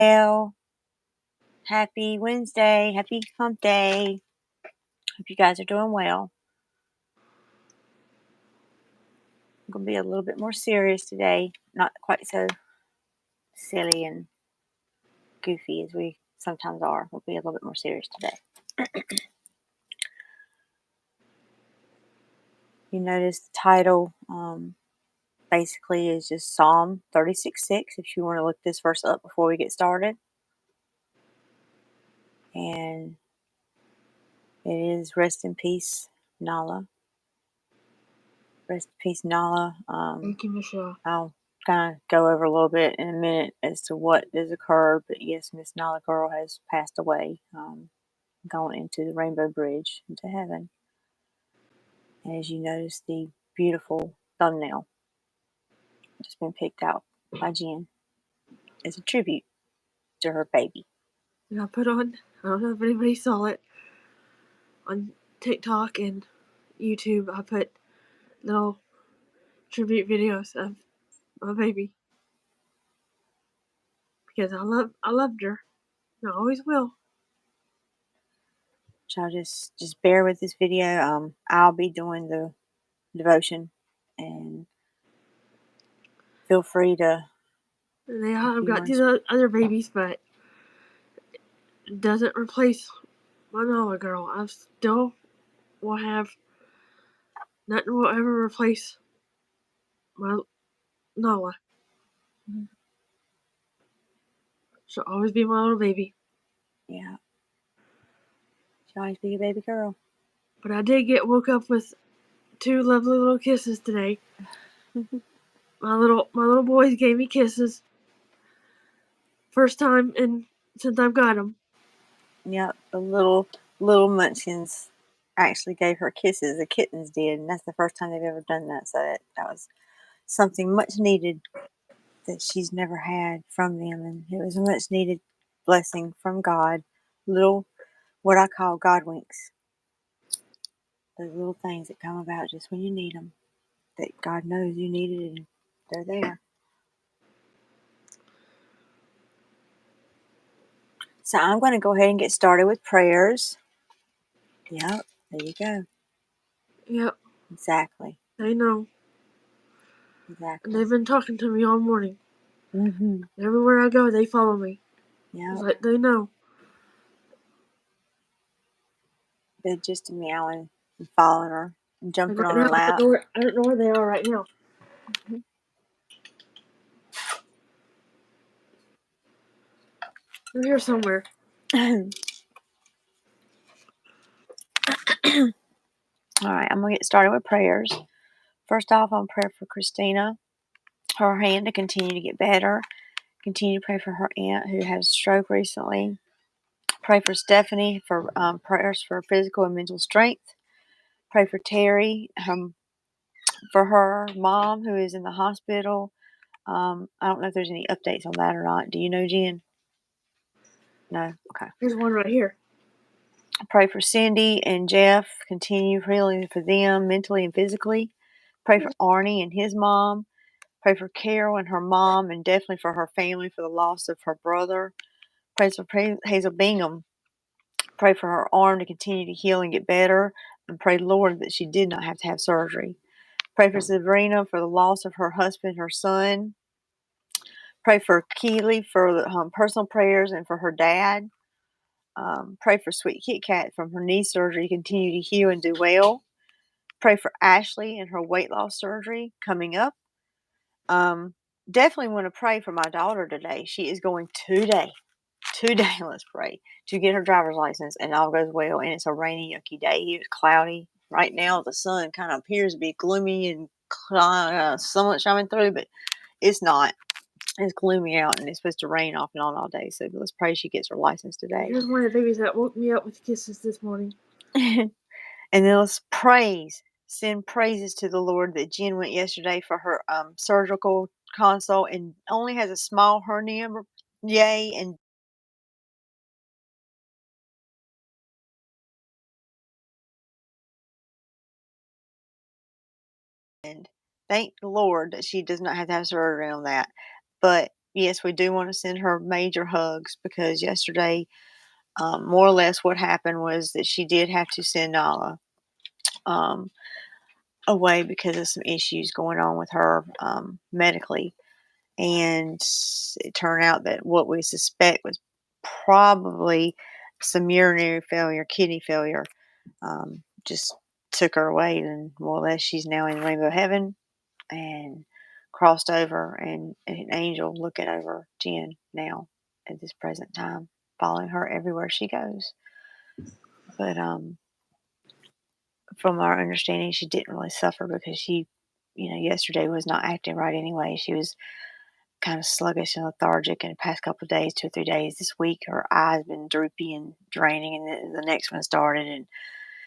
Well, happy Wednesday. Happy hump day. Hope you guys are doing well. I'm going to be a little bit more serious today. Not quite so silly and goofy as we sometimes are. We'll be a little bit more serious today. You notice the title basically is just Psalm 36:6 if you want to look this verse up before we get started. And it is rest in peace, Nala. Rest in peace, Nala. Thank you, Michelle. I'll kind of go over a little bit in a minute as to what has occurred. But yes, Miss Nala Girl has passed away, gone into the Rainbow Bridge into heaven. And as you notice, the beautiful thumbnail just been picked out by Jen as a tribute to her baby. And I put on, I don't know if anybody saw it, on TikTok and YouTube, I put little tribute videos of my baby. Because I loved her. And I always will. So just bear with this video. I'll be doing the devotion, and feel free to. And I've got two other babies, but it doesn't replace my Nala Girl. I still will have, nothing will ever replace my Nala. Mm-hmm. She'll always be my little baby. Yeah. She'll always be a baby girl. But I did get woke up with two lovely little kisses today. My little boys gave me kisses. First time since I've got them. Yep, the little munchkins actually gave her kisses. The kittens did, and that's the first time they've ever done that. So that was something much needed that she's never had from them, and it was a much needed blessing from God. Little, what I call God winks. Those little things that come about just when you need them, that God knows you need it, and they're there. So I'm going to go ahead and get started with prayers. Yep, there you go. Yep. Exactly. They know. Exactly. And they've been talking to me all morning. Mm-hmm. Everywhere I go, they follow me. Yeah. It's like they know. They're just meowing and following her and jumping on her Now, lap. I don't know where they are right now. Mm-hmm. They're here somewhere. All right, I'm going to get started with prayers. First off, I'm praying for Christina, her hand to continue to get better. Continue to pray for her aunt who had a stroke recently. Pray for Stephanie for prayers for physical and mental strength. Pray for Terry for her mom who is in the hospital. I don't know if there's any updates on that or not. Do you know, Jen? No? Okay. There's one right here. Pray for Cindy and Jeff. Continue healing for them mentally and physically. Pray for Arnie and his mom. Pray for Carol and her mom, and definitely for her family for the loss of her brother. Pray for Hazel Bingham. Pray for her arm to continue to heal and get better. And pray, Lord, that she did not have to have surgery. Pray for Sabrina for the loss of her husband, her son. Pray for Keely for personal prayers and for her dad. Pray for Sweet Kit Kat from her knee surgery, continue to heal and do well. Pray for Ashley and her weight loss surgery coming up. Definitely want to pray for my daughter today. She is going today, let's pray, to get her driver's license, and all goes well. And it's a rainy, yucky day. It's cloudy. Right now, the sun kind of appears to be gloomy and somewhat shining through, but it's not. It's gloomy out, and it's supposed to rain off and on all day. So let's pray she gets her license today. Here's one of the babies that woke me up with kisses this morning. And then let's send praises to the Lord that Jen went yesterday for her surgical consult and only has a small hernia. Yay. And thank the Lord that she does not have to have surgery on that. But yes, we do want to send her major hugs because yesterday, more or less what happened was that she did have to send Nala um, away because of some issues going on with her medically. And it turned out that what we suspect was probably some urinary failure, kidney failure, just took her away. And more or less, she's now in rainbow heaven and crossed over, and an angel looking over Jen now at this present time, following her everywhere she goes. But from our understanding, she didn't really suffer because she, yesterday was not acting right anyway. She was kind of sluggish and lethargic in the past couple of days, 2 or 3 days. This week, her eyes been droopy and draining, and the next one started, and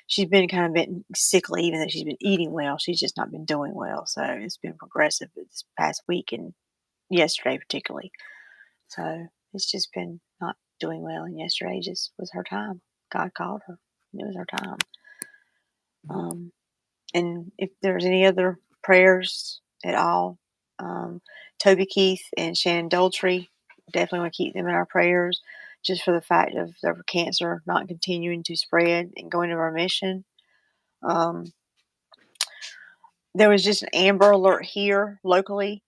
she's been kind of been sickly, even though she's been eating well. She's just not been doing well. So it's been progressive this past week and yesterday particularly. So it's just been not doing well. And yesterday just was her time. God called her. It was her time. And if there's any other prayers at all, Toby Keith and Shannon Doltry, definitely want to keep them in our prayers just for the fact of their cancer not continuing to spread and going into remission. There was just an Amber Alert here locally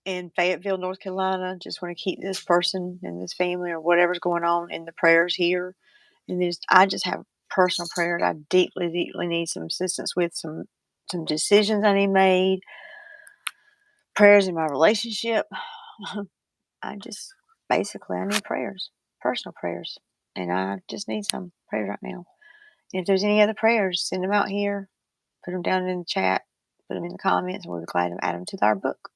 in Fayetteville, North Carolina. Just want to keep this person and this family or whatever's going on in the prayers here. And I just have personal prayers I deeply, deeply need some assistance with, some decisions I need made, prayers in my relationship. I just basically I need prayers, personal prayers, and I just need some prayers right now. And if there's any other prayers, send them out here, put them down in the chat, put them in the comments, and we'll be glad to add them to our book.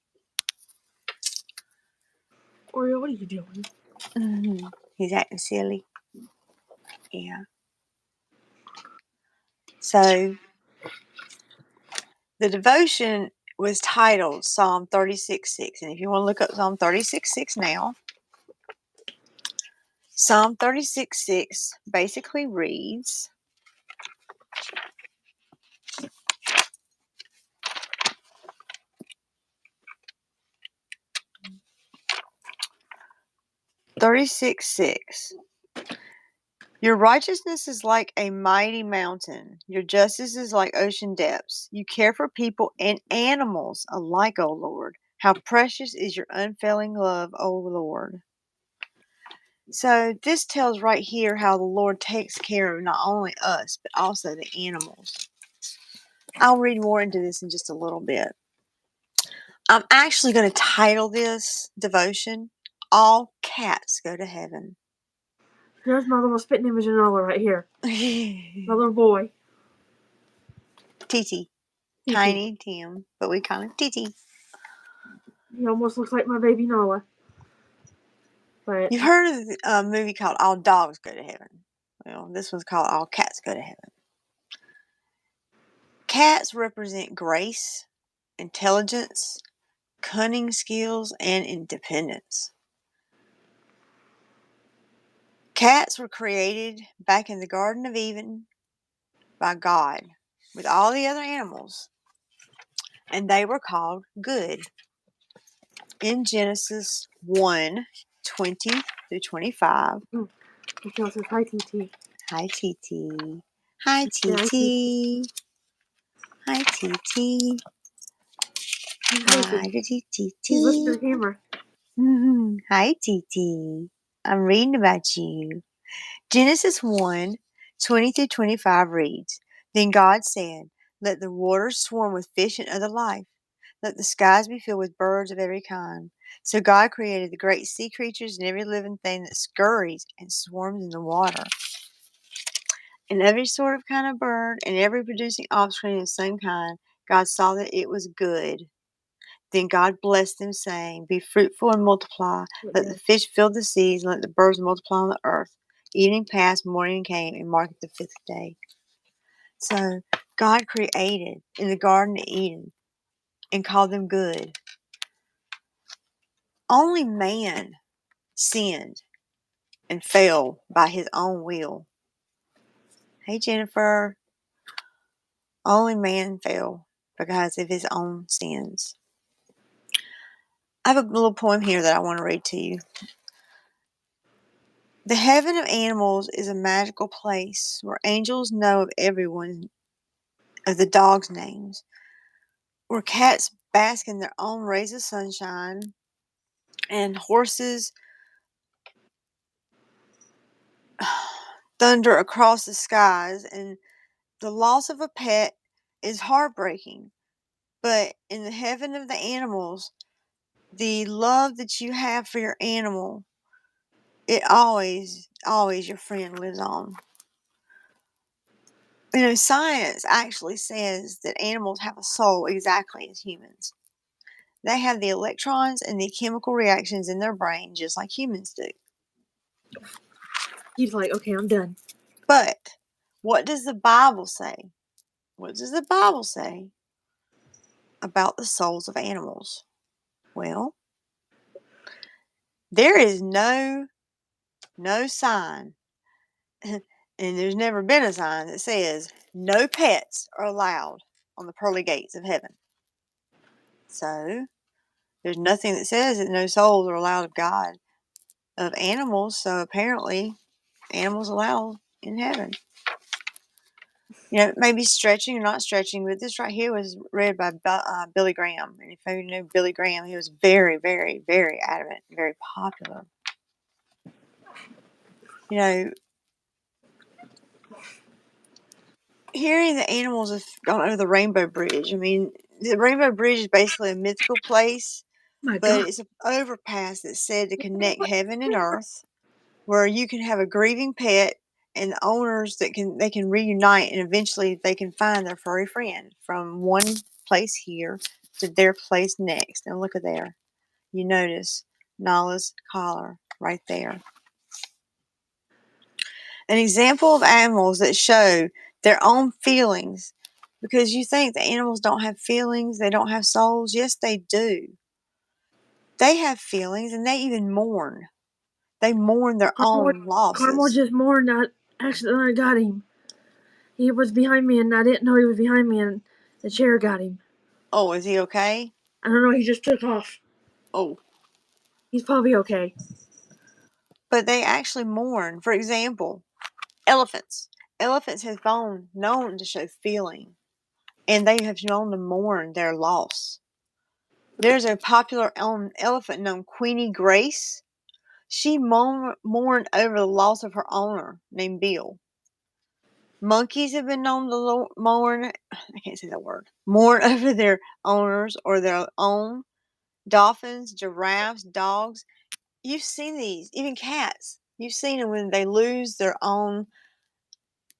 Oreo, what are you doing? He's acting silly. Yeah. So the devotion was titled Psalm 36:6. And if you want to look up Psalm 36:6 now, Psalm 36:6 basically reads, Your righteousness is like a mighty mountain. Your justice is like ocean depths. You care for people and animals alike, O Lord. How precious is your unfailing love, O Lord. So this tells right here how the Lord takes care of not only us, but also the animals. I'll read more into this in just a little bit. I'm actually going to title this devotion, All Cats Go to Heaven. There's my little spitting image of Nola right here. My little boy. TT. Tiny Tim, but we call him TT. He almost looks like my baby Nola. But you've heard of a movie called All Dogs Go to Heaven. Well, this one's called All Cats Go to Heaven. Cats represent grace, intelligence, cunning skills, and independence. Cats were created back in the Garden of Eden by God with all the other animals, and they were called good. In Genesis 1:20 through 25. He also says, hi, TT. Hi, TT. Hi, TT. Hi, TT. Hi, TT. He's listening to the camera. Hi, TT. I'm reading about you. Genesis 1:20 through 25 reads, Then God said, Let the waters swarm with fish and other life. Let the skies be filled with birds of every kind. So God created the great sea creatures and every living thing that scurries and swarms in the water, and every sort of kind of bird, and every producing offspring of the same kind. God saw that it was good. Then God blessed them, saying, Be fruitful and multiply. Let the fish fill the seas, and let the birds multiply on the earth. Evening passed, morning came, and marked the fifth day. So God created in the Garden of Eden and called them good. Only man sinned and fell by his own will. Hey, Jennifer. Only man fell because of his own sins. I have a little poem here that I want to read to you. The heaven of animals is a magical place where angels know of everyone of the dogs' names, where cats bask in their own rays of sunshine, and horses thunder across the skies, and the loss of a pet is heartbreaking. But in the heaven of the animals, the love that you have for your animal, it always your friend lives on. Science actually says that animals have a soul exactly as humans. They have the electrons and the chemical reactions in their brain just like humans do. He's like, okay, I'm done. But what does the Bible say? What does the Bible say about the souls of animals? Well, there is no sign, and there's never been a sign that says no pets are allowed on the pearly gates of heaven. So there's nothing that says that no souls are allowed of God, of animals. So apparently, animals allowed in heaven. Maybe stretching or not stretching, but this right here was read by Billy Graham. And if you know Billy Graham, he was very, very, very adamant, very popular. Hearing the animals have gone over the Rainbow Bridge. I mean, the Rainbow Bridge is basically a mythical place, My but God. it's an overpass that's said to connect heaven and earth, where you can have a grieving pet and the owners they can reunite, and eventually they can find their furry friend from one place here to their place next. And look at there. You notice Nala's collar right there. An example of animals that show their own feelings, because you think the animals don't have feelings, they don't have souls. Yes, they do. They have feelings, and they even mourn. They mourn their own Carmel losses. just mourned that accidentally got him. He was behind me, and I didn't know he was behind me, and the chair got him. Oh, is he okay? I don't know, he just took off. Oh. He's probably okay. But they actually mourn. For example, elephants. Elephants have been known to show feeling, and they have known to mourn their loss. There's a popular elephant named Queenie Grace. She mourned over the loss of her owner named Bill. Monkeys have been known to mourn, I can't say that word, mourn over their owners or their own. Dolphins, giraffes, dogs. You've seen these, even cats. You've seen them when they lose their own.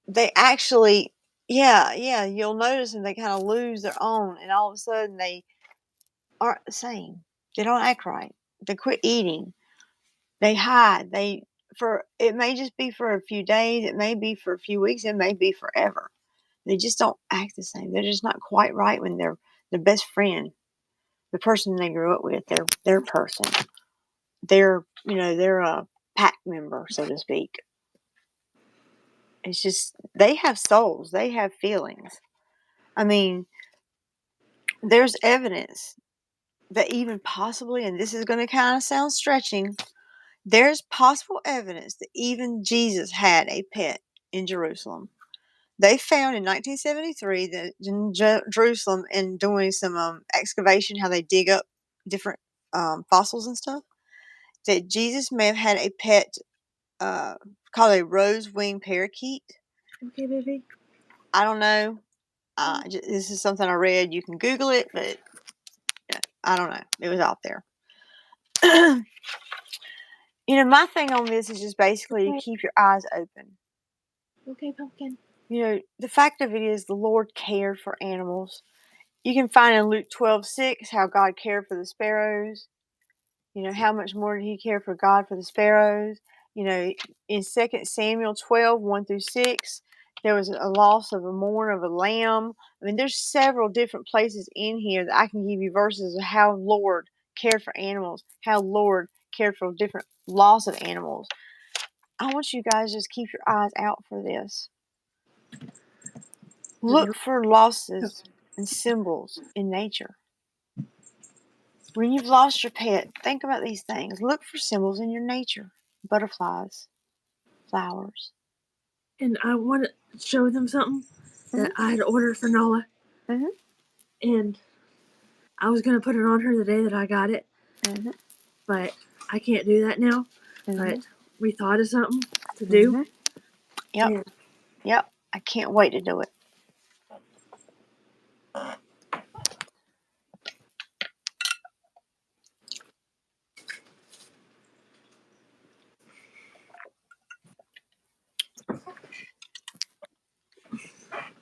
They actually, yeah, you'll notice them. They kind of lose their own, and all of a sudden they aren't the same. They don't act right. They quit eating. They hide. It may just be for a few days. It may be for a few weeks. It may be forever. They just don't act the same. They're just not quite right when they're their best friend, the person they grew up with, their person. They're a pack member, so to speak. It's just they have souls. They have feelings. I mean, there's evidence that even possibly, and this is going to kind of sound stretching, there's possible evidence that even Jesus had a pet in Jerusalem. They found in 1973 that in Jerusalem, in doing some excavation, how they dig up different fossils and stuff, that Jesus may have had a pet called a rose-winged parakeet. Okay, baby. I don't know. This is something I read. You can Google it, but I don't know. It was out there. My thing on this is just basically to keep your eyes open. Okay, pumpkin. The fact of it is the Lord cared for animals. You can find in Luke 12:6 how God cared for the sparrows. How much more did he care for God for the sparrows? In 2 Samuel 12:1-6, there was a loss of a mourn of a lamb. I mean, there's several different places in here that I can give you verses of how Lord cared for animals, how Lord cared for different loss of animals. I want you guys to just keep your eyes out for this. Look for losses and symbols in nature. When you've lost your pet, think about these things. Look for symbols in your nature. Butterflies, flowers. And I want to show them something that I had ordered for Nala. Mm-hmm. And I was going to put it on her the day that I got it. Mm-hmm. But I can't do that now. Mm-hmm. But we thought of something to do. Mm-hmm. Yep. And Yep. I can't wait to do it.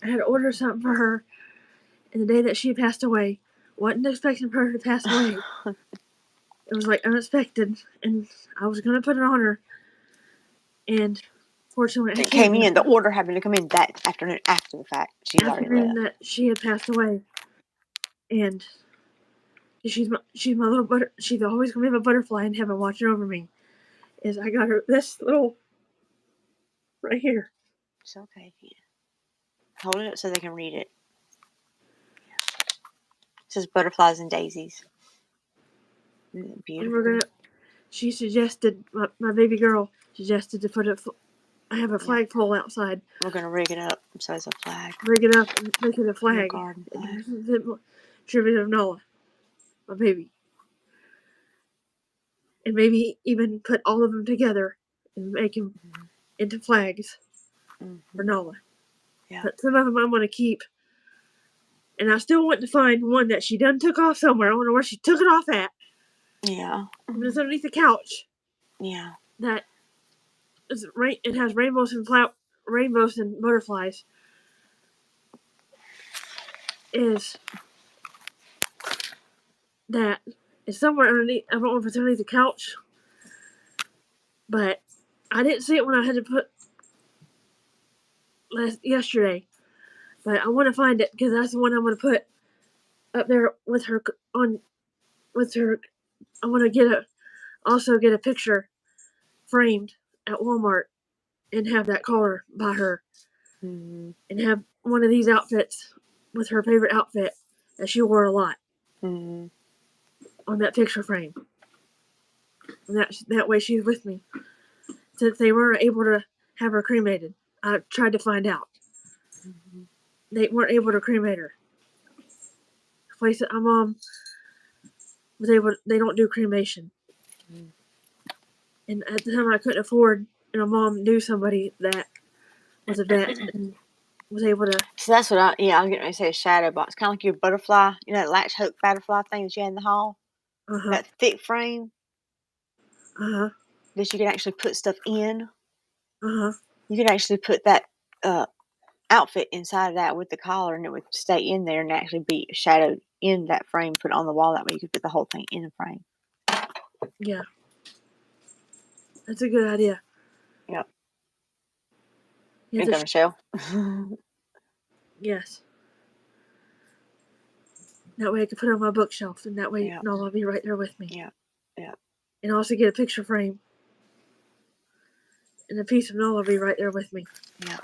I had ordered something for her, and the day that she passed away, wasn't expecting for her to pass away. It was like unexpected, and I was gonna put it on her, and fortunately, It came in. The order happened to come in that afternoon after the fact. She's already left. That she had passed away, and she's my little butter. She's always gonna be a butterfly in heaven watching over me. Is I got her this little right here. It's okay. Hold it up so they can read it. It says butterflies and daisies. Isn't it beautiful? And we're gonna. She suggested my baby girl suggested to put it. I have a flagpole outside. We're gonna rig it up so it's a flag. Rig it up and make it a flag. Garden flag. Tribute of Nala, my baby. And maybe even put all of them together and make them into flags for Nala. Yeah. But some of them I'm gonna keep. And I still want to find one that she done took off somewhere. I wonder where she took it off at. Yeah. It's underneath the couch. Yeah. That is it has rainbows and butterflies. Is that it's somewhere underneath. I don't know if it's underneath the couch, but I didn't see it when I had to put yesterday. But I want to find it because that's the one I'm going to put up there with her on. With her, I want to also get a picture framed at Walmart and have that collar by her, and have one of these outfits with her favorite outfit that she wore a lot on that picture frame. And that way she's with me. Since they weren't able to have her cremated, I tried to find out. They weren't able to cremate her. The place that my mom was able, they don't do cremation. And at the time I couldn't afford, and my mom knew somebody that was a vet and was able to. So that's what I'm getting ready to say, a shadow box. Kind of like your butterfly, that latch hook butterfly thing that you had in the hall? That thick frame? That you can actually put stuff in? You can actually put that outfit inside of that with the collar, and it would stay in there and actually be shadowed in that frame, put on the wall. That way you could put the whole thing in the frame. Yeah. That's a good idea. Yep. Think of Michelle? Yes. That way I could put it on my bookshelf, and that way Nala will be right there with me. Yeah. Yeah. And also get a picture frame. And a piece of Nala will be right there with me. Yeah.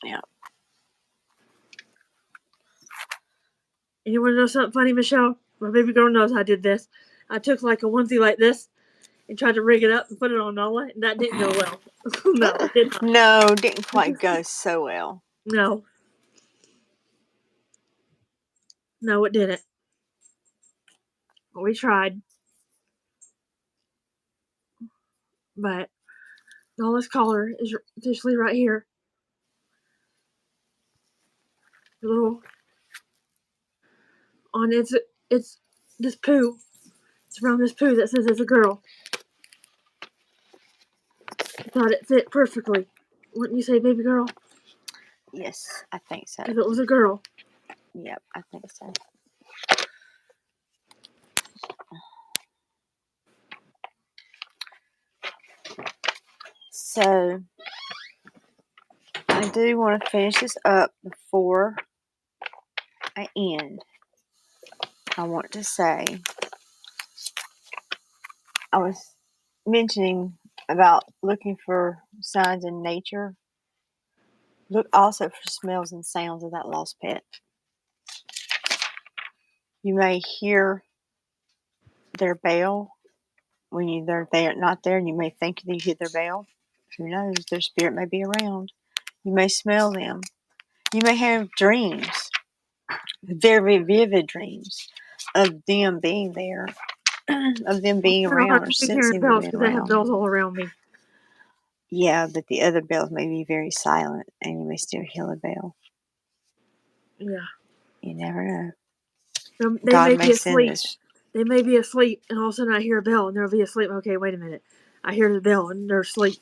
Yeah. And you want to know something funny, Michelle? My baby girl knows I did this. I took like a onesie like this and tried to rig it up and put it on Nala, and that didn't go well. No, it did not. No, didn't quite go so well. No. No, it didn't. We tried. But Nala's collar is officially right here. The little on it's this poo. It's around this poo that says it's a girl. I thought it fit perfectly. Wouldn't you say, baby girl? Yes, I think so. If it was a girl. Yep, I think so. So, I do want to finish this up before I end. I want to say, I was mentioning about looking for signs in nature. Look also for smells and sounds of that lost pet. You may hear their bell when they're not there, and you may think that you hit their bell. Who knows? Their spirit may be around. You may smell them. You may have dreams, very vivid dreams, of them being there, of them being around or I keep hearing sensing them bells being because I have around. bells all around me. Yeah, but the other bells may be very silent, and you may still hear a bell. Yeah. You never know. They God may may be send asleep. this. They may be asleep, and all of a sudden I hear a bell, and they'll be asleep. Okay, wait a minute. I hear the bell, and they're asleep.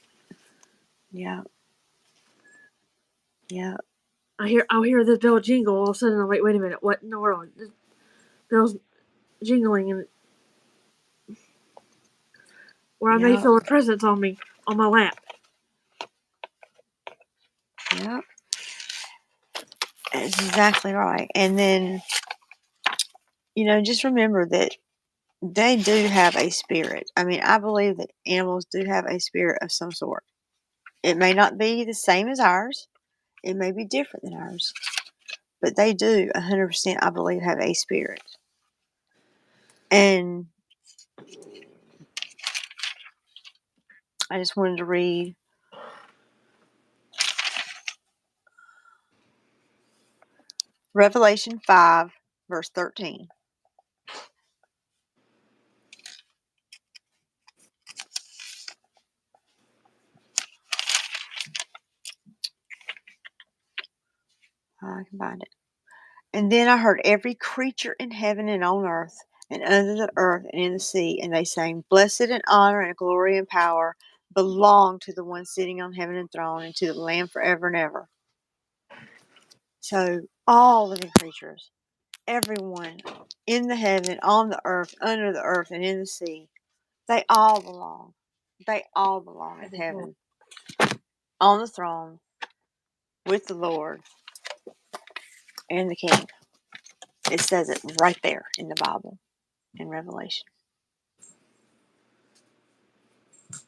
Yeah. Yeah. I'll hear the bell jingle. All of a sudden, I'm like, wait a minute. What in the world? The bell's jingling, and or I may Yeah. feel a presence on me, on my lap. Yeah. That's exactly right. And then, just remember that they do have a spirit. I mean, I believe that animals do have a spirit of some sort. It may not be the same as ours. It may be different than ours. But they do, 100%, I believe, have a spirit. And I just wanted to read Revelation 5, verse 13. I can find it. And then I heard every creature in heaven and on earth and under the earth and in the sea, and they sang, Blessed and honor and glory and power belong to the one sitting on heaven and throne and to the Lamb forever and ever. So all living creatures, everyone in the heaven, on the earth, under the earth, and in the sea, they all belong. They all belong in heaven, on the throne, with the Lord and the King. It says it right there in the Bible, in Revelation.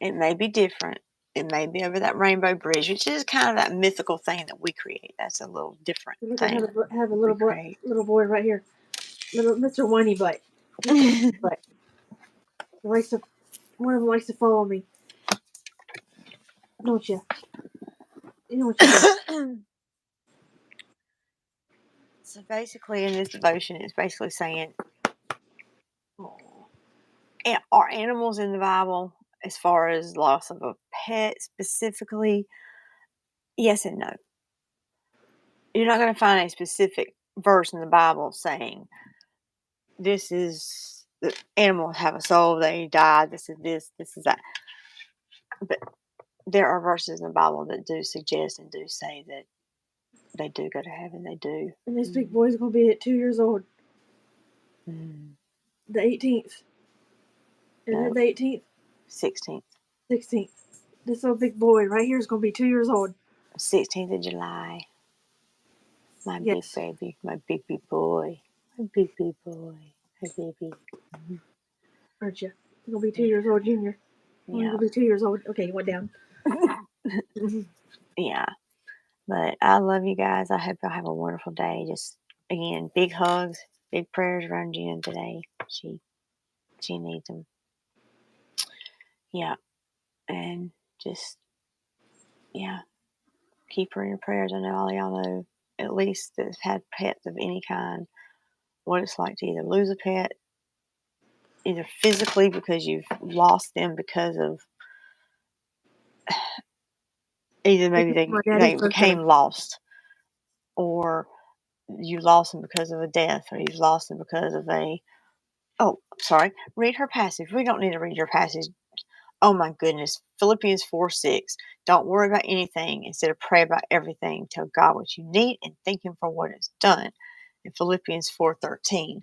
It may be different. It may be over that rainbow bridge, which is kind of that mythical thing that we create. That's a little different Look, I thing have a we create. little boy right here, little Mr. Whiny Butt. Mr. Whiny Butt. One of them likes to follow me. Don't you? You know what you do. So basically, in this devotion, it's basically saying, are animals in the Bible, as far as loss of a pet specifically? Yes and no. You're not going to find a specific verse in the Bible saying this is the animals have a soul, they die, this is that. But there are verses in the Bible that do suggest and do say that they do go to heaven. They do. And this big boy's gonna be at 2 years old. Mm. The 18th. Is No, it the 18th? 16th. 16th. This little big boy right here is gonna be 2 years old. 16th of July. My big Yes. baby. My big boy. My big boy. My baby. Aren't you? You're gonna be 2 years old, Junior. Oh, you're Yeah. gonna be 2 years old. Okay, you went down. Yeah. But I love you guys. I hope y'all have a wonderful day. Just, again, big hugs, big prayers around Jen today. She needs them. Yeah. And just, yeah, keep her in your prayers. I know all y'all know, at least, that have had pets of any kind, what it's like to either lose a pet, either physically because you've lost them because of either maybe My daddy's they birthday. became lost, or you lost them because of a death, or you've lost them because of read her passage. We don't need to read your passage. Oh my goodness. Philippians 4:6. Don't worry about anything. Instead of pray about everything. Tell God what you need and thank Him for what is done. In Philippians 4:13,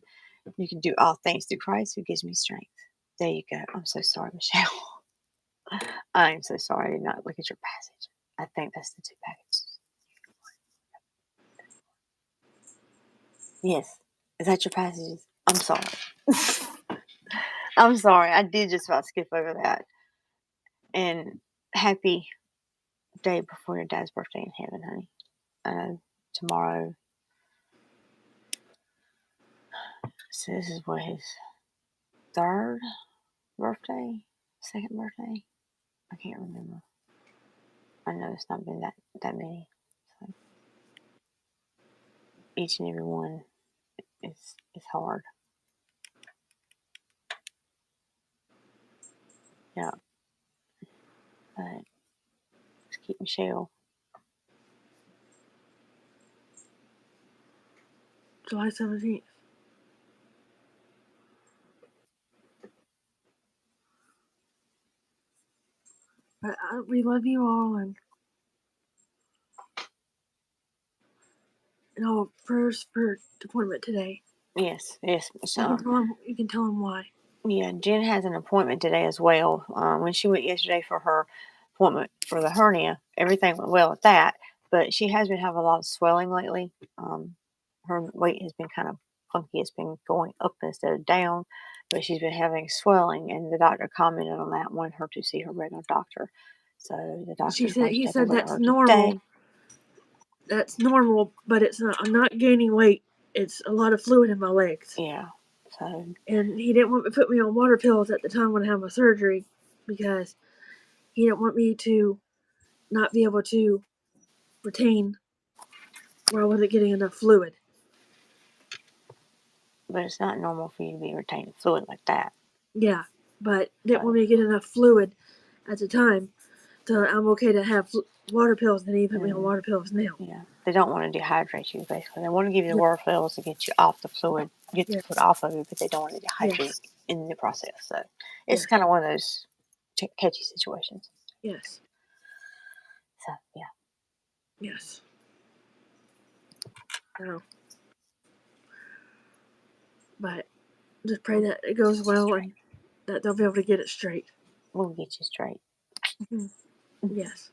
you can do all things through Christ who gives me strength. There you go. I'm so sorry, Michelle. I am so sorry I did not look at your passage. I think that's the two packages. Yes. Is that your passages? I'm sorry. I'm sorry. I did just about skip over that. And happy day before your dad's birthday in heaven, honey. Tomorrow. So this is what his 3rd birthday, 2nd birthday. I can't remember. I know it's not been that many. So each and every one is hard. Yeah. But just keep Michelle. July 17th. But we love you all, and prayers for the appointment today. Yes. You can tell him why. Yeah, Jen has an appointment today as well. When she went yesterday for her appointment for the hernia, everything went well with that. But she has been having a lot of swelling lately. Her weight has been kind of funky. It's been going up instead of down, but she's been having swelling, and the doctor commented on that, wanted her to see her regular doctor. So the doctor he said that's normal. Today. That's normal, but it's not. I'm not gaining weight. It's a lot of fluid in my legs. Yeah. So. And he didn't want to put me on water pills at the time when I had my surgery because he didn't want me to not be able to retain where I wasn't getting enough fluid. But it's not normal for you to be retaining fluid like that. Yeah, but didn't want me to get enough fluid at the time. So I'm okay to have water pills, and he put me on water pills now. Yeah, they don't want to dehydrate you, basically. They want to give you the water pills to get you off the fluid, get the fluid off of you, but they don't want to dehydrate in the process. So it's kind of one of those catchy situations. Yes. So, yeah. Yes. No. But just pray that it goes well and that they'll be able to get it straight. We'll get you straight. Mm-hmm. Yes.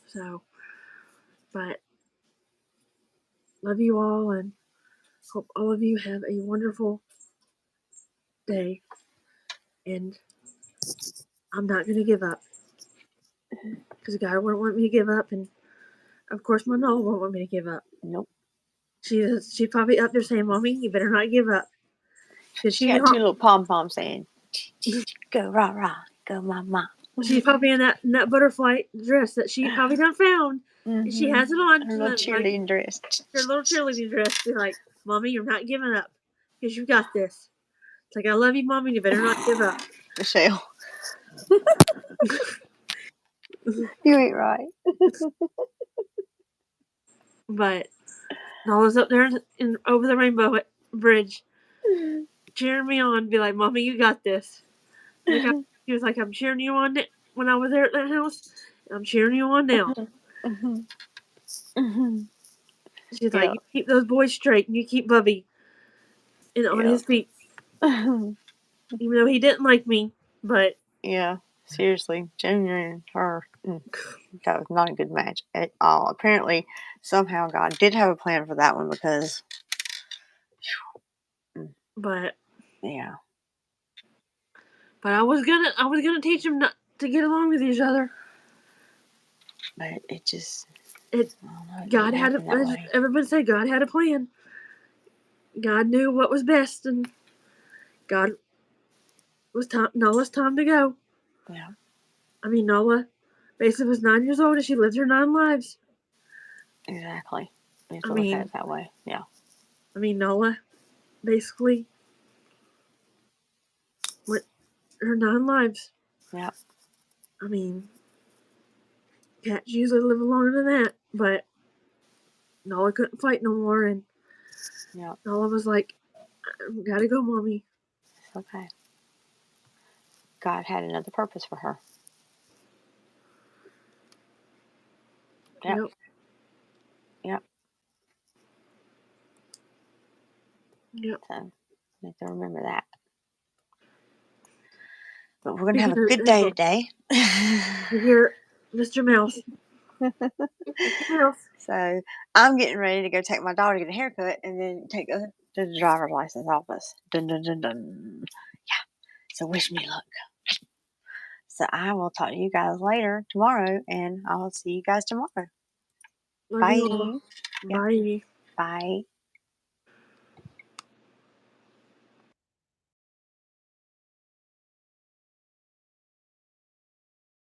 So, but love you all and hope all of you have a wonderful day. And I'm not going to give up because God wouldn't want me to give up, and of course my Nola won't want me to give up. Nope. She's probably up there saying, "Mommy, you better not give up." She got 2 little pom poms saying, "Go rah rah, go mama." She's probably in that butterfly dress that she probably done found. Mm-hmm. She has it on. Her little cheerleading dress. Her little cheerleading dress. She's like, "Mommy, you're not giving up because you got this." It's like, I love you, Mommy. You better not give up. Michelle. You ain't right. But Nola's up there over the Rainbow Bridge, cheering me on, be like, "Mommy, you got this." Like he was like, "I'm cheering you on when I was there at that house. I'm cheering you on now." She's like, "You keep those boys straight, and you keep Bubby on his feet." Even though he didn't like me, but yeah, seriously, Junior and her, that was not a good match at all. Apparently, somehow God did have a plan for that one because, but yeah, but I was gonna teach them not to get along with each other. But it just, God had everybody said God had a plan. God knew what was best, and God was Nola's time to go. Yeah. I mean, Nola basically was 9 years old and she lived her 9 lives. Exactly. You have to look at it that way. Yeah. I mean, Nola basically went her 9 lives. Yeah. I mean, cats usually live longer than that, but Nola couldn't fight no more, and Nola was like, "I gotta go, Mommy." It's okay. God had another purpose for her. Yep. Yep. So, I have to remember that. But we're going to have a good day today. You hear Mr. Mouse. So, I'm getting ready to go take my daughter to get a haircut and then take her to the driver's license office. Dun, dun, dun, dun. Yeah. So, wish me luck. So, I will talk to you guys later tomorrow, and I'll see you guys tomorrow. Bye. Bye. Bye.